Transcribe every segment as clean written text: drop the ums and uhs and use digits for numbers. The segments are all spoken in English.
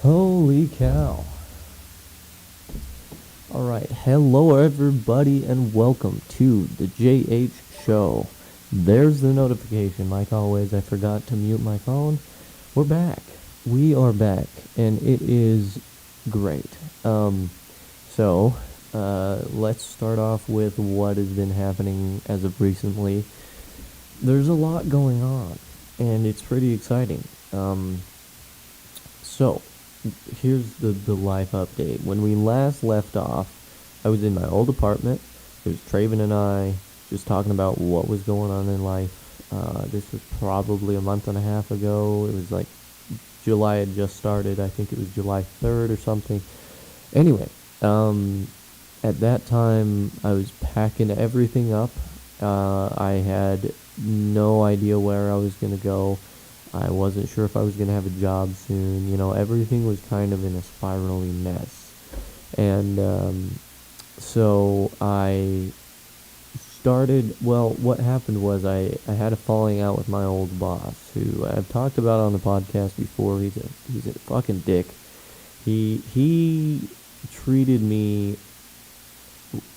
Holy cow. Alright, hello everybody and welcome to the JH Show. There's the notification. Like always, I forgot to mute my phone. We're back. We are back, and it is great. Let's start off with what has been happening as of recently. There's a lot going on, and it's pretty exciting. So, here's the life update. When we last left off, I was in my old apartment. It was Traven and I just talking about what was going on in life. This was probably a month and a half ago. It was like July had just started. I think it was July 3rd or something. Anyway, at that time, I was packing everything up. I had no idea where I was going to go. I wasn't sure if I was going to have a job soon. You know, everything was kind of in a spiraly mess. And so I started, well, what happened was I had a falling out with my old boss, who I've talked about on the podcast before. He's a fucking dick. He treated me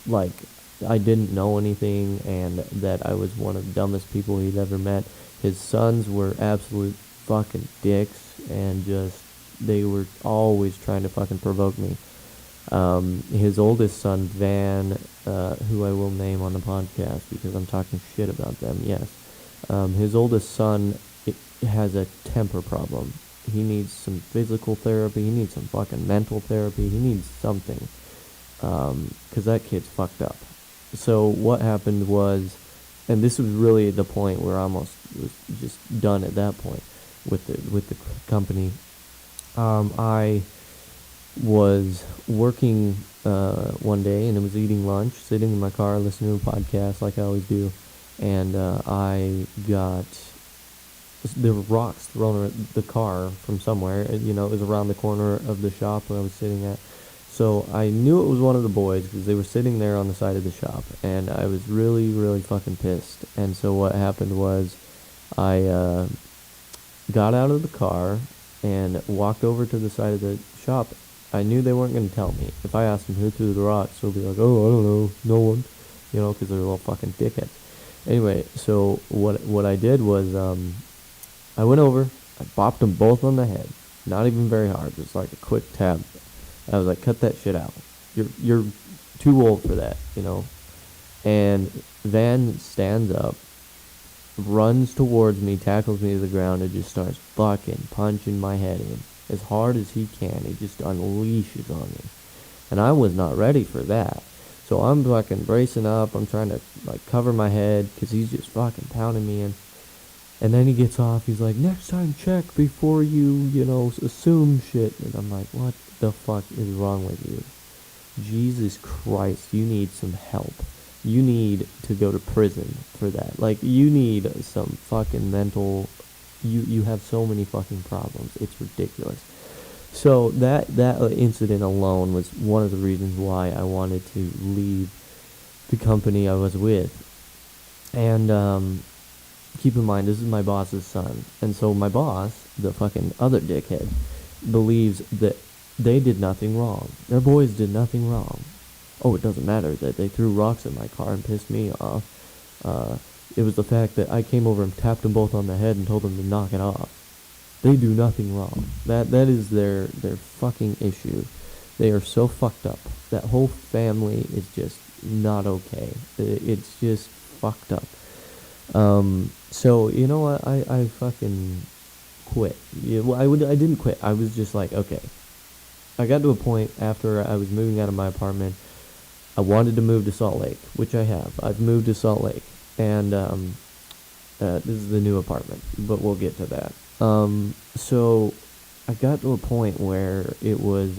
like I didn't know anything and that I was one of the dumbest people he'd ever met. His sons were absolute fucking dicks, and they were always trying to fucking provoke me. His oldest son, Van, who I will name on the podcast because I'm talking shit about them, yes. His oldest son has a temper problem. He needs some physical therapy, he needs some fucking mental therapy, he needs something. Because that kid's fucked up. So what happened was, and this was really the point where I almost was just done at that point with the company. I was working one day, and I was eating lunch, sitting in my car, listening to a podcast like I always do, and I got, there were rocks thrown at the car from somewhere. You know, it was around the corner of the shop where I was sitting at. So I knew it was one of the boys because they were sitting there on the side of the shop, and I was really, really fucking pissed. And so what happened was I got out of the car and walked over to the side of the shop. I knew they weren't going to tell me. If I asked them who threw the rocks, they'll be like, oh, I don't know, no one, you know, because they're little fucking dickheads. Anyway, so what I did was I went over, I bopped them both on the head. Not even very hard, just like a quick tap. I was like, cut that shit out. You're too old for that, you know. And Van stands up, runs towards me, tackles me to the ground, and just starts fucking punching my head in as hard as he can. He just unleashes on me. And I was not ready for that. So I'm fucking bracing up. I'm trying to like cover my head because he's just fucking pounding me in. And then he gets off. He's like, next time check before you assume shit. And I'm like, what the fuck is wrong with you? Jesus Christ, you need some help. You need to go to prison for that. Like, you need some fucking mental... You have so many fucking problems. It's ridiculous. So that incident alone was one of the reasons why I wanted to leave the company I was with. And keep in mind, this is my boss's son. And so my boss, the fucking other dickhead, believes that they did nothing wrong. Their boys did nothing wrong. Oh, it doesn't matter that they threw rocks at my car and pissed me off. It was the fact that I came over and tapped them both on the head and told them to knock it off. They do nothing wrong. That is their fucking issue. They are so fucked up. That whole family is just not okay. It's just fucked up. So you know what? I fucking quit. Yeah, well, I didn't quit. I was just like, okay. I got to a point after I was moving out of my apartment. I wanted to move to Salt Lake, which I have. I've moved to Salt Lake, and this is the new apartment, but we'll get to that. So I got to a point where it was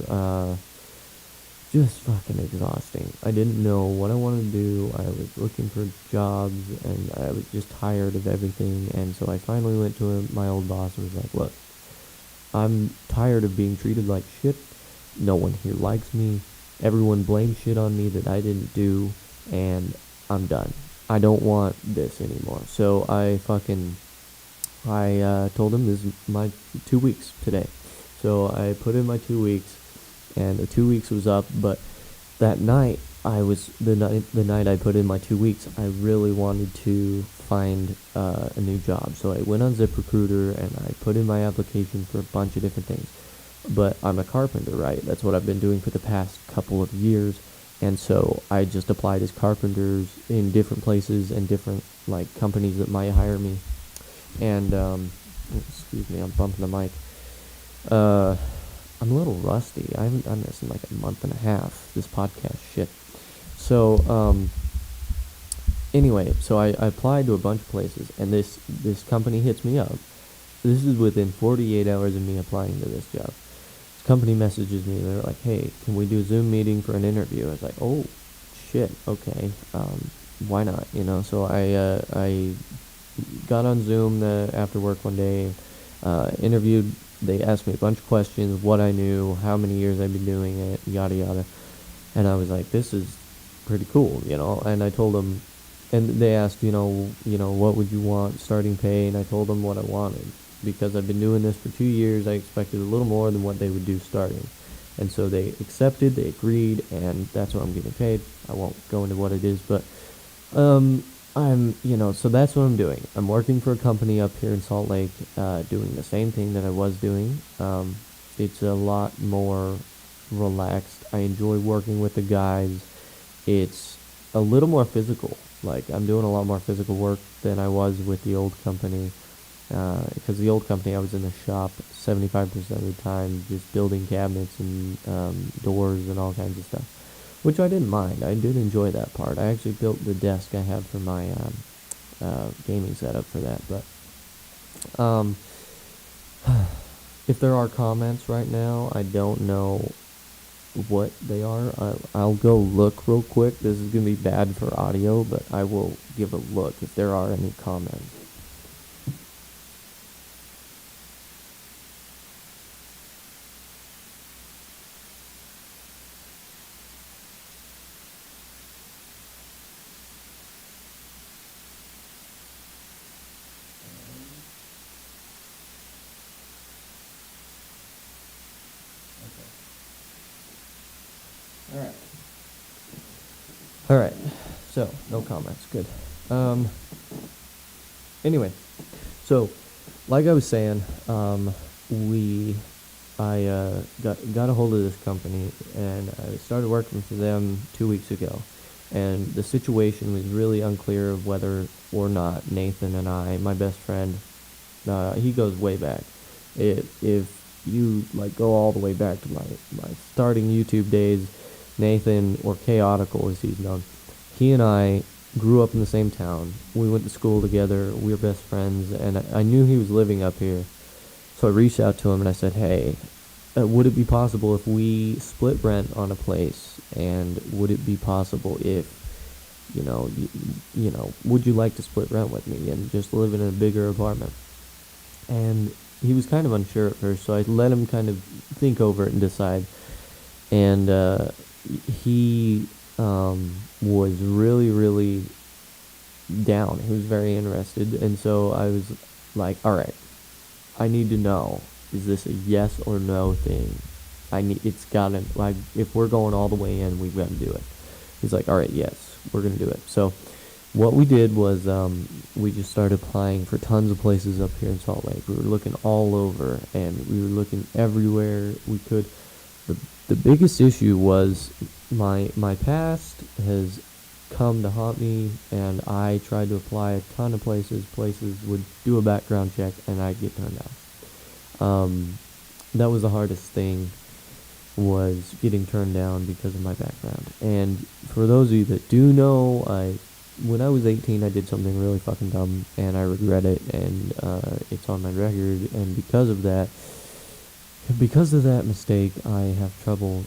just fucking exhausting. I didn't know what I wanted to do. I was looking for jobs, and I was just tired of everything. And so I finally went to my old boss and was like, look, I'm tired of being treated like shit. No one here likes me. Everyone blames shit on me that I didn't do, and I'm done. I don't want this anymore. So I told him this is my 2 weeks today. So I put in my 2 weeks, and the 2 weeks was up. But that night, the night I put in my 2 weeks, I really wanted to find a new job. So I went on ZipRecruiter and I put in my application for a bunch of different things. But I'm a carpenter, right? That's what I've been doing for the past couple of years. And so I just applied as carpenters in different places and different like companies that might hire me. And excuse me, I'm bumping the mic. Uh, I'm a little rusty. I haven't done this in like a month and a half. This podcast shit. So anyway, so I applied to a bunch of places, and this company hits me up. This is within 48 hours of me applying to this job. This company messages me. They're like, "Hey, can we do a Zoom meeting for an interview?" I was like, "Oh, shit, okay. Why not?" So I got on Zoom after work one day, interviewed. They asked me a bunch of questions, what I knew, how many years I'd been doing it, yada yada. And I was like, this is pretty cool. And I told them, and they asked, what would you want starting pay? And I told them what I wanted. Because I've been doing this for 2 years, I expected a little more than what they would do starting. And so they accepted, they agreed, and that's what I'm getting paid. I won't go into what it is, but so that's what I'm doing. I'm working for a company up here in Salt Lake, doing the same thing that I was doing. It's a lot more relaxed. I enjoy working with the guys. It's a little more physical. Like, I'm doing a lot more physical work than I was with the old company. Because the old company, I was in the shop 75% of the time, just building cabinets and doors and all kinds of stuff. Which I didn't mind. I did enjoy that part. I actually built the desk I have for my gaming setup for that. But if there are comments right now, I don't know what they are. I'll go look real quick. This is going to be bad for audio, but I will give a look if there are any comments. Alright, so, no comments, good. Anyway, so, like I was saying, I got a hold of this company, and I started working for them 2 weeks ago, and the situation was really unclear of whether or not Nathan and I, my best friend, he goes way back. If you, like, go all the way back to my starting YouTube days, Nathan, or Chaotical as he's known, he and I grew up in the same town. We went to school together. We were best friends, and I knew he was living up here. So I reached out to him and I said, hey, would it be possible if we split rent on a place? And would it be possible if, would you like to split rent with me and just live in a bigger apartment? And he was kind of unsure at first, so I let him kind of think over it and decide. And he was really, really down. He was very interested, and so I was like, all right, I need to know, is this a yes or no thing? It's gotta, like, if we're going all the way in, we've got to do it. He's like, all right, yes, we're gonna do it. So what we did was we just started applying for tons of places up here in Salt Lake. We were looking all over, and we were looking everywhere we could. The biggest issue was my past has come to haunt me, and I tried to apply a ton of places. Places would do a background check, and I'd get turned down. That was the hardest thing, was getting turned down because of my background. And for those of you that do know, when I was 18, I did something really fucking dumb, and I regret it, and it's on my record, and because of that mistake, I have trouble,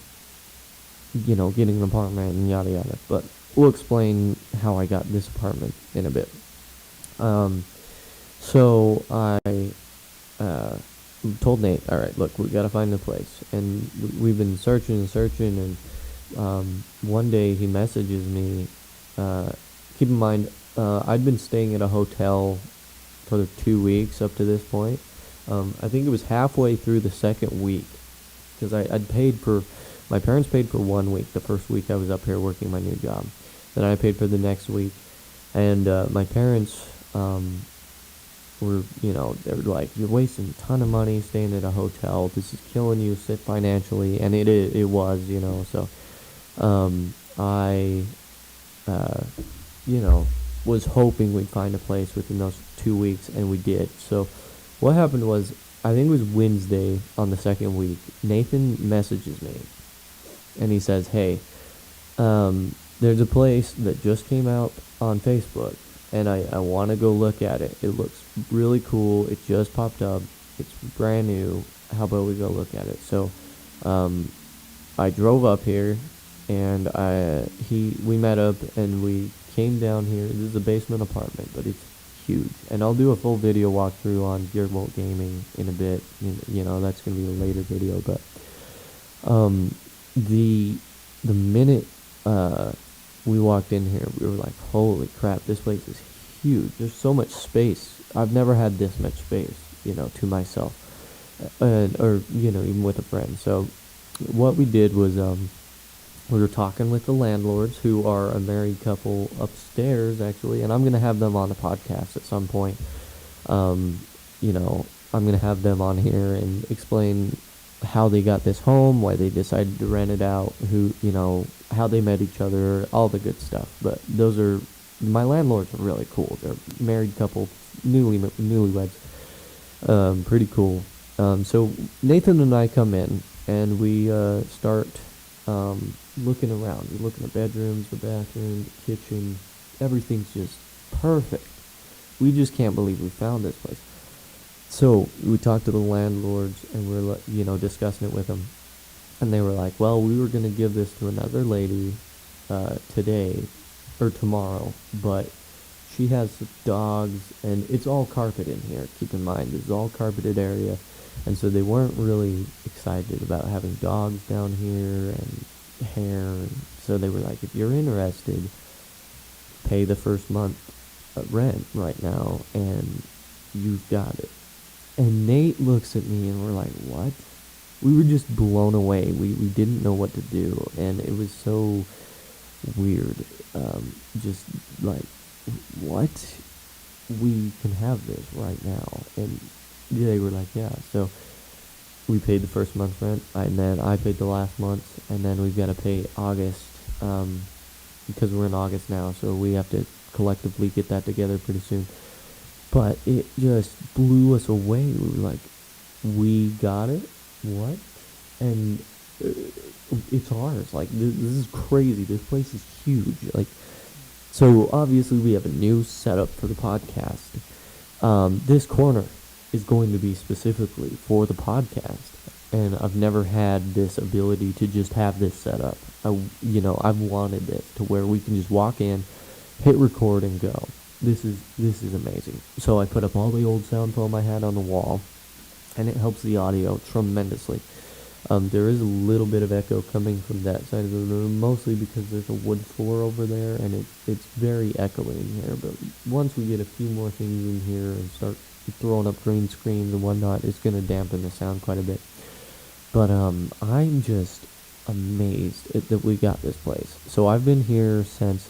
getting an apartment and yada yada. But we'll explain how I got this apartment in a bit. So I told Nate, all right, look, we gotta find a place, and we've been searching, and one day he messages me. Keep in mind, I'd been staying at a hotel for 2 weeks up to this point, I think it was halfway through the second week, because I'd paid for, my parents paid for 1 week, the first week I was up here working my new job. Then I paid for the next week, and my parents were, they were like, you're wasting a ton of money staying at a hotel. This is killing you financially, and it was, so I, uh, you know, was hoping we'd find a place within those 2 weeks, and we did. So what happened was, I think it was Wednesday on the second week, Nathan messages me, and he says, hey, there's a place that just came out on Facebook, and I want to go look at it. It looks really cool. It just popped up. It's brand new. How about we go look at it? So I drove up here, and we met up, and we came down here. This is a basement apartment, but it's huge. And I'll do a full video walkthrough on Gearbolt Gaming in a bit. That's going to be a later video. But the minute we walked in here, we were like, holy crap, this place is huge. There's so much space. I've never had this much space, to myself, or even with a friend. So what we did was we were talking with the landlords, who are a married couple upstairs, actually, and I'm going to have them on the podcast at some point. I'm going to have them on here and explain how they got this home, why they decided to rent it out, how they met each other, all the good stuff. But my landlords are really cool. They're a married couple, newlyweds, pretty cool. So Nathan and I come in, and we start looking around. We look in the bedrooms, the bathroom, the kitchen. Everything's just perfect. We just can't believe we found this place. So we talked to the landlords, and we're discussing it with them, and they were like, well, we were going to give this to another lady today or tomorrow, but she has dogs, and it's all carpet in here. Keep in mind, it's all carpeted area, and so they weren't really excited about having dogs down here and hair, and so they were like, if you're interested, pay the first month rent right now, and you've got it. And Nate looks at me, and we're like, what? We were just blown away. We didn't know what to do, and it was so weird. Just like, what? We can have this right now. And they were like, yeah. So we paid the first month's rent, and then I paid the last month, and then we've got to pay August, because we're in August now, so we have to collectively get that together pretty soon. But it just blew us away. We were like, we got it? What? And it's ours. Like, this is crazy. This place is huge. Like, so obviously we have a new setup for the podcast. This corner is going to be specifically for the podcast, and I've never had this ability to just have this set up. I've wanted this to where we can just walk in, hit record, and go. This is amazing. So I put up all the old sound foam I had on the wall, and it helps the audio tremendously. There is a little bit of echo coming from that side of the room, mostly because there's a wood floor over there, and it's very echoey in here. But once we get a few more things in here and start throwing up green screens and whatnot, it's going to dampen the sound quite a bit. But I'm just amazed that we got this place. So I've been here since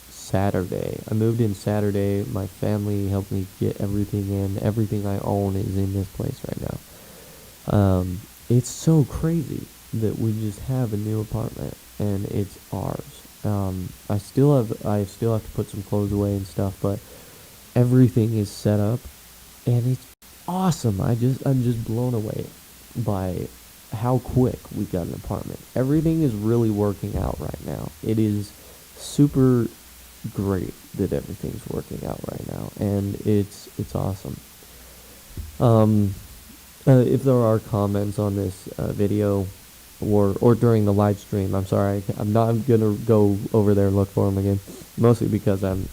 Saturday. I moved in Saturday. My family helped me get everything in. Everything I own is in this place right now. It's so crazy that we just have a new apartment, and it's ours. I still have to put some clothes away and stuff, but everything is set up, and it's awesome. I'm just blown away by how quick we got an apartment. Everything is really working out right now. It is super great that everything's working out right now, and it's awesome. If there are comments on this video or during the live stream, I'm sorry, I'm not gonna go over there and look for them again, mostly because I'm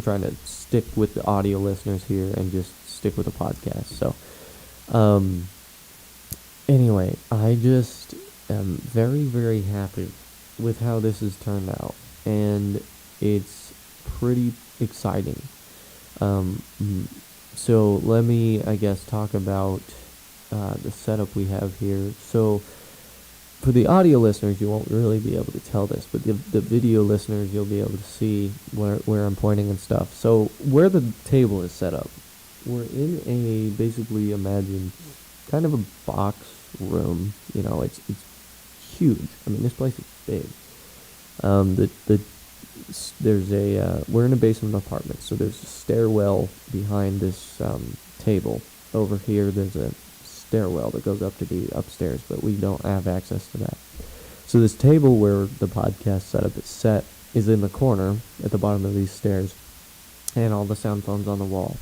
trying to stick with the audio listeners here and just stick with the podcast. So anyway, I just am very, very happy with how this has turned out, and it's pretty exciting. So let me, I guess, talk about the setup we have here. So for the audio listeners, you won't really be able to tell this, but the video listeners, you'll be able to see where I'm pointing and stuff. So where the table is set up, we're in a, basically imagine kind of a box room. It's huge. I mean, this place is big. There's we're in a basement apartment, so there's a stairwell behind this table. Over here, there's a stairwell that goes up to the upstairs, but we don't have access to that. So this table where the podcast setup is set is in the corner at the bottom of these stairs, and all the sound phones on the wall.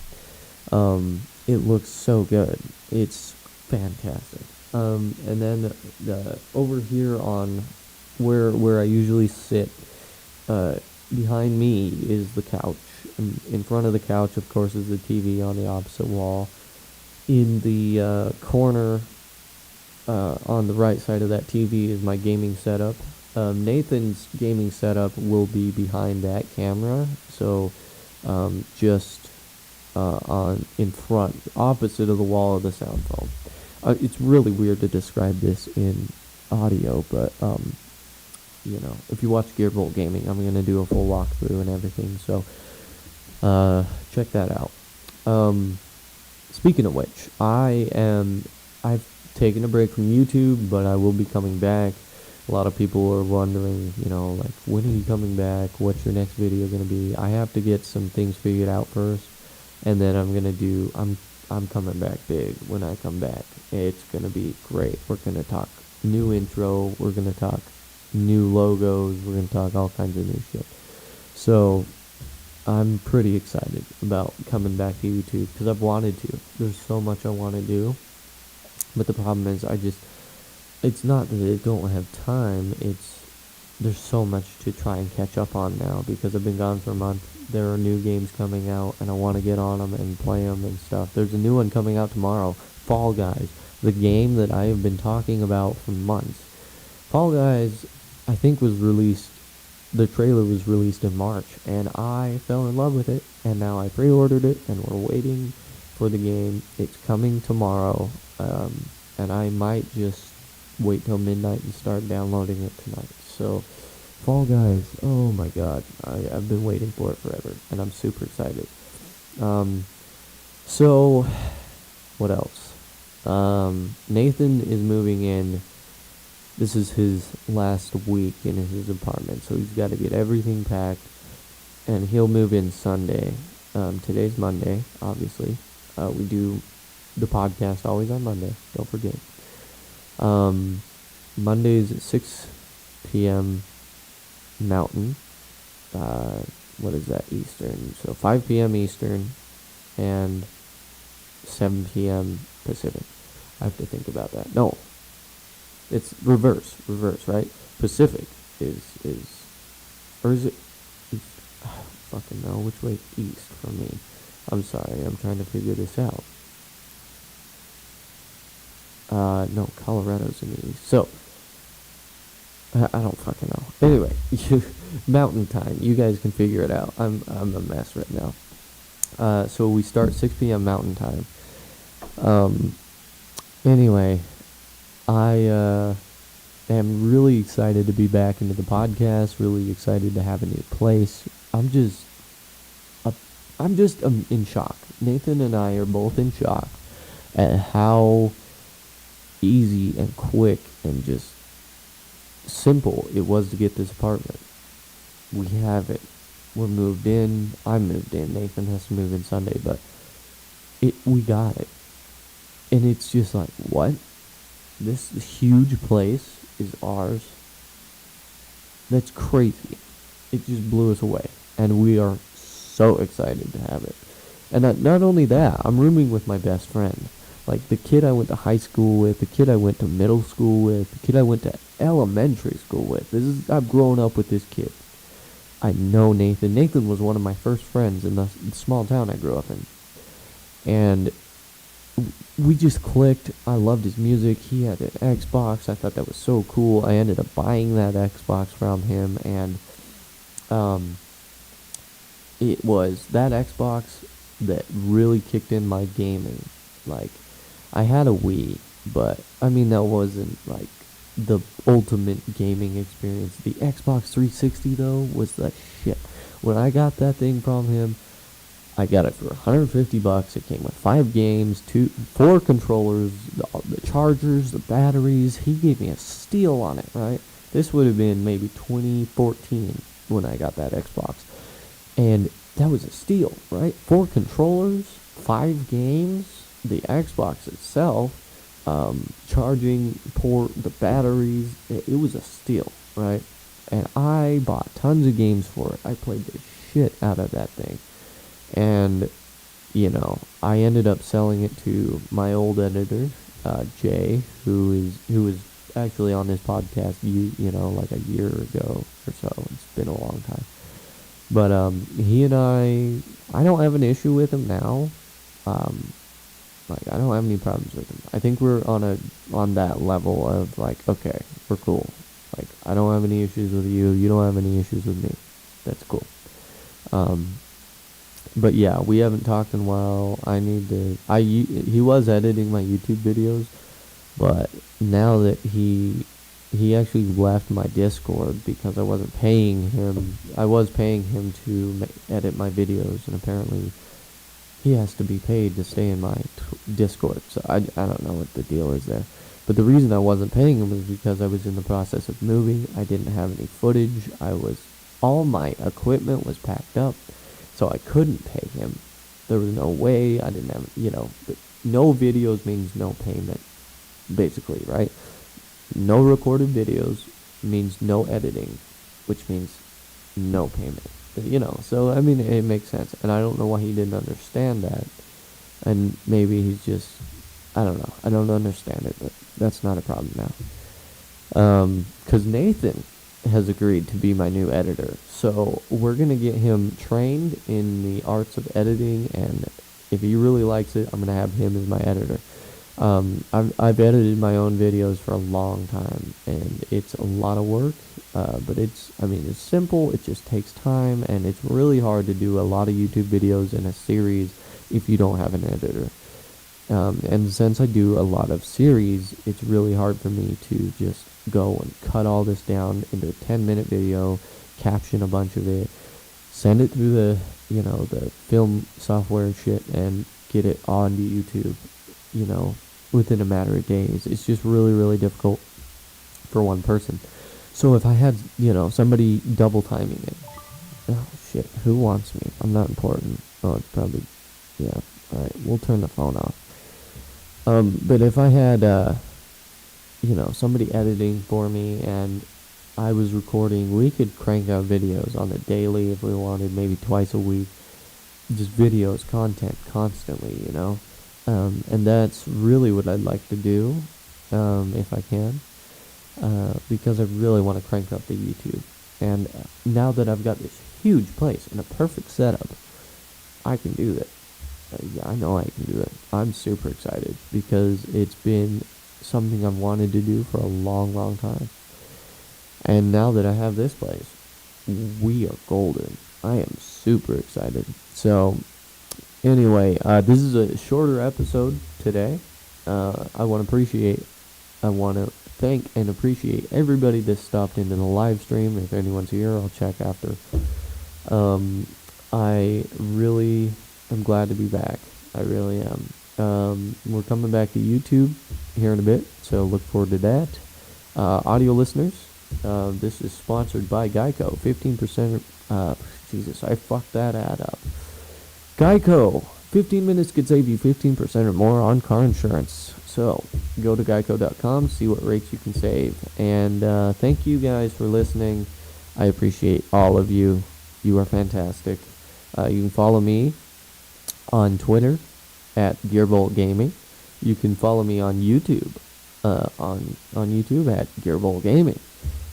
It looks so good. It's fantastic. And then over here on where I usually sit, behind me is the couch. In front of the couch, of course, is the TV on the opposite wall. In the corner on the right side of that TV is my gaming setup. Nathan's gaming setup will be behind that camera, so just on in front, opposite of the wall of the sound phone. It's really weird to describe this in audio, but if you watch Gearbolt Gaming, I'm gonna do a full walkthrough and everything. So check that out. Speaking of which, I've taken a break from YouTube, but I will be coming back. A lot of people are wondering, like, when are you coming back? What's your next video gonna be? I have to get some things figured out first, and then I'm coming back big when I come back. It's gonna be great. We're gonna talk new intro. We're gonna talk new logos. We're gonna talk all kinds of new shit. So I'm pretty excited about coming back to YouTube because I've wanted to. There's so much I want to do, but the problem is it's not that I don't have time. There's so much to try and catch up on now because I've been gone for a month. There are new games coming out, and I want to get on them and play them and stuff. There's a new one coming out tomorrow, Fall Guys, the game that I have been talking about for months. Fall Guys, I think the trailer was released in March, and I fell in love with it, and now I pre-ordered it, and we're waiting for the game. It's coming tomorrow, and I might just wait till midnight and start downloading it tonight. So, Fall Guys, oh my god, I've been waiting for it forever, and I'm super excited. So, what else? Nathan is moving in. This is his last week in his apartment, so he's got to get everything packed, and he'll move in Sunday. Today's Monday, obviously. We do the podcast always on Monday, don't forget. Mondays at 6 p.m. Mountain. What is that, Eastern? So 5 p.m. Eastern and 7 p.m. Pacific. I have to think about that. No. It's reverse, right? Pacific is, or is it, fucking know, which way is east for me? I'm sorry, I'm trying to figure this out. No, Colorado's in the east, so, I don't fucking know. Anyway, mountain time, you guys can figure it out. I'm a mess right now. So we start 6 p.m. mountain time. Anyway, I am really excited to be back into the podcast, really excited to have a new place. I'm just in shock. Nathan and I are both in shock at how easy and quick and just simple it was to get this apartment. We have it. We're moved in. I moved in. Nathan has to move in Sunday, but we got it. And it's just like, what? This huge place is ours? That's crazy. It just blew us away. And we are so excited to have it. And not only that, I'm rooming with my best friend. Like, the kid I went to high school with, the kid I went to middle school with, the kid I went to elementary school with. I've grown up with this kid. I know Nathan. Nathan was one of my first friends in the small town I grew up in. And we just clicked. I loved his music. He had an Xbox. I thought that was so cool. I ended up buying that Xbox from him, and it was that Xbox that really kicked in my gaming. Like, I had a Wii, but I mean that wasn't like the ultimate gaming experience. The Xbox 360 though was the shit. When I got that thing from him, I got it for $150. It came with 5 games, 4 controllers, the chargers, the batteries. He gave me a steal on it, right? This would have been maybe 2014 when I got that Xbox. And that was a steal, right? 4 controllers, 5 games, the Xbox itself, charging port, the batteries. It was a steal, right? And I bought tons of games for it. I played the shit out of that thing. And, I ended up selling it to my old editor, Jay, who was actually on this podcast, like a year ago or so. It's been a long time. But he and I don't have an issue with him now. I don't have any problems with him. I think we're on that level of like, okay, we're cool. Like, I don't have any issues with you. You don't have any issues with me. That's cool. But yeah, we haven't talked in a while. He was editing my YouTube videos, but now that he actually left my Discord because I wasn't paying him. I was paying him to edit my videos, and apparently he has to be paid to stay in my Discord. So I don't know what the deal is there. But the reason I wasn't paying him was because I was in the process of moving. I didn't have any footage. All my equipment was packed up, so I couldn't pay him. There was no way. I didn't have, no videos means no payment, basically, right? No recorded videos means no editing, which means no payment. So I mean, it makes sense. And I don't know why he didn't understand that. And maybe he's just, I don't know. I don't understand it, but that's not a problem now. Because Nathan has agreed to be my new editor. So we're going to get him trained in the arts of editing, and if he really likes it, I'm going to have him as my editor. I've edited my own videos for a long time, and it's a lot of work, but it's simple. It just takes time, and it's really hard to do a lot of YouTube videos in a series if you don't have an editor. And since I do a lot of series, it's really hard for me to just go and cut all this down into a 10-minute video, caption a bunch of it, send it through the film software and shit, and get it onto YouTube, within a matter of days. It's just really, really difficult for one person. So if I had, somebody double timing it, oh shit, who wants me? I'm not important. Oh, it's probably, yeah, alright, we'll turn the phone off. But if I had, somebody editing for me and I was recording, we could crank out videos on the daily if we wanted, maybe twice a week. Just videos, content, constantly, and that's really what I'd like to do, if I can, because I really want to crank up the YouTube. And now that I've got this huge place and a perfect setup, I can do that. Yeah, I know I can do it. I'm super excited because it's been something I've wanted to do for a long, long time. And now that I have this place, we are golden. I am super excited. So, anyway, this is a shorter episode today. I want to thank and appreciate everybody that stopped into the live stream. If anyone's here, I'll check after. I really am glad to be back. I really am. We're coming back to YouTube here in a bit, so look forward to that. Audio listeners, this is sponsored by Geico. 15%. Jesus, I fucked that ad up. Geico. 15 minutes could save you 15% or more on car insurance. So, go to geico.com, see what rates you can save. And thank you guys for listening. I appreciate all of you. You are fantastic. You can follow me on Twitter at Gearbolt Gaming. You can follow me on YouTube, on YouTube at Gearbolt Gaming.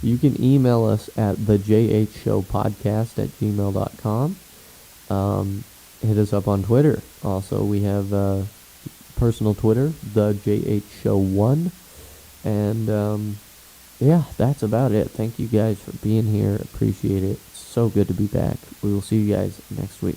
You can email us at thejhshowpodcast@gmail.com. Hit us up on Twitter. Also, we have personal Twitter, thejhshow1. And yeah, that's about it. Thank you guys for being here. Appreciate it. It's so good to be back. We will see you guys next week.